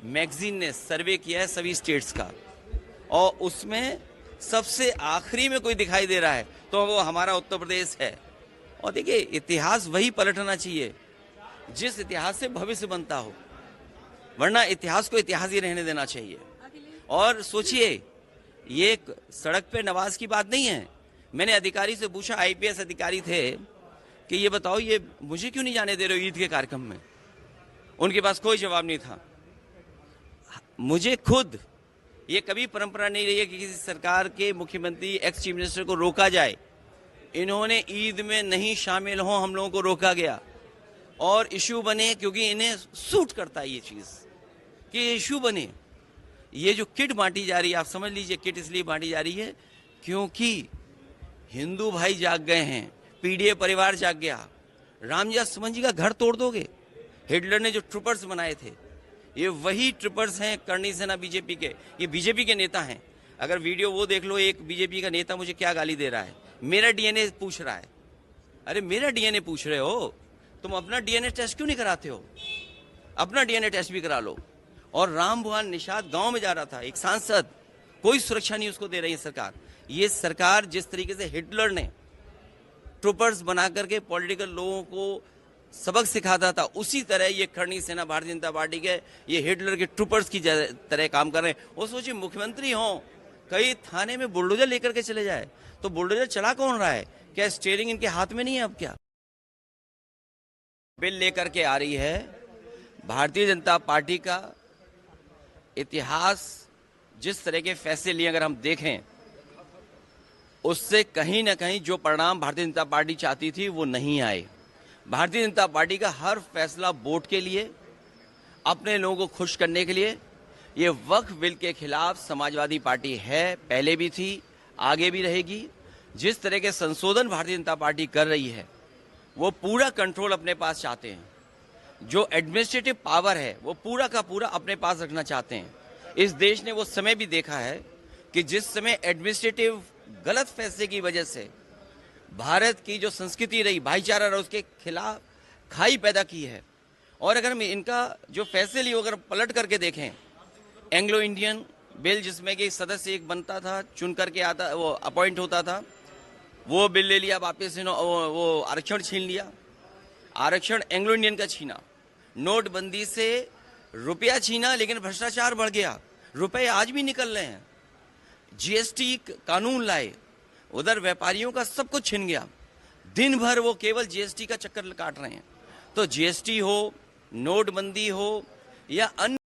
Magazine ने सर्वे किया है सभी स्टेट्स का, और उसमें सबसे आखिरी में कोई दिखाई दे रहा है तो वो हमारा उत्तर प्रदेश है। और देखिए, इतिहास वही पलटना चाहिए जिस इतिहास से भविष्य बनता हो, वरना इतिहास को इतिहास ही रहने देना चाहिए। और सोचिए, ये एक सड़क पे नवाज की बात नहीं है। मैंने अधिकारी से पूछा, आईपीएस अधिकारी थे, कि ये बताओ, ये मुझे क्यों नहीं जाने दे रहे हो ईद के कार्यक्रम में? उनके पास कोई जवाब नहीं था। मुझे खुद ये कभी परंपरा नहीं रही है कि किसी सरकार के मुख्यमंत्री, एक्स चीफ मिनिस्टर को रोका जाए। इन्होंने ईद में नहीं शामिल हो, हम लोगों को रोका गया और इशू बने, क्योंकि इन्हें सूट करता है ये चीज कि ये इशू बने। ये जो किट बांटी जा रही है, आप समझ लीजिए, किट इसलिए बांटी जा रही है क्योंकि हिंदू भाई जाग गए हैं, पीडीए परिवार जाग गया। रामजा सुमन जी का घर तोड़ दोगे? हिटलर ने जो ट्रूपर्स बनाए थे, ये वही ट्रूपर्स हैं करणी सेना बीजेपी के। ये बीजेपी के नेता हैं। अगर वीडियो वो देख लो, एक बीजेपी का नेता मुझे क्या गाली दे रहा है, मेरा डीएनए पूछ रहा है। अरे मेरा डीएनए पूछ रहे हो, तुम अपना डीएनए टेस्ट क्यों नहीं कराते हो? अपना डीएनए टेस्ट भी करा लो। और राम भुआन निषाद गांव में जा रहा था, एक सांसद, कोई सुरक्षा नहीं उसको दे रही है सरकार। ये सरकार जिस तरीके से हिटलर ने ट्रूपर्स बना करके पॉलिटिकल लोगों को सबक सिखाता था, उसी तरह ये करणी सेना भारतीय जनता पार्टी के ये हिटलर के ट्रूपर्स की तरह काम कर रहे हैं। वो सोचिए, मुख्यमंत्री हों, कई थाने में बुलडोजर लेकर के चले जाए, तो बुलडोजर चला कौन रहा है? क्या स्टीयरिंग इनके हाथ में नहीं है? अब क्या बिल लेकर के आ रही है भारतीय जनता पार्टी का इतिहास, जिस तरह के फैसले लिए अगर हम देखें, उससे कहीं ना कहीं जो परिणाम भारतीय जनता पार्टी चाहती थी वो नहीं आए। भारतीय जनता पार्टी का हर फैसला वोट के लिए, अपने लोगों को खुश करने के लिए। ये वक्फ बिल के खिलाफ समाजवादी पार्टी है, पहले भी थी, आगे भी रहेगी। जिस तरह के संशोधन भारतीय जनता पार्टी कर रही है, वो पूरा कंट्रोल अपने पास चाहते हैं। जो एडमिनिस्ट्रेटिव पावर है वो पूरा का पूरा अपने पास रखना चाहते हैं। इस देश ने वो समय भी देखा है कि जिस समय एडमिनिस्ट्रेटिव गलत फैसले की वजह से भारत की जो संस्कृति रही, भाईचारा रहा, उसके खिलाफ खाई पैदा की है। और अगर हम इनका जो फैसले लिए अगर पलट करके देखें, एंग्लो इंडियन बिल जिसमें कि सदस्य एक बनता था, चुन करके आता, वो अपॉइंट होता था, वो बिल ले लिया वापस, वो आरक्षण छीन लिया। आरक्षण एंग्लो इंडियन का छीना, नोटबंदी से रुपया छीना, लेकिन भ्रष्टाचार बढ़ गया, रुपए आज भी निकल रहे हैं। जीएसटी कानून लाए, उधर व्यापारियों का सब कुछ छिन गया। दिन भर वो केवल जीएसटी का चक्कर काट रहे हैं। तो जीएसटी हो, नोटबंदी हो या अन्य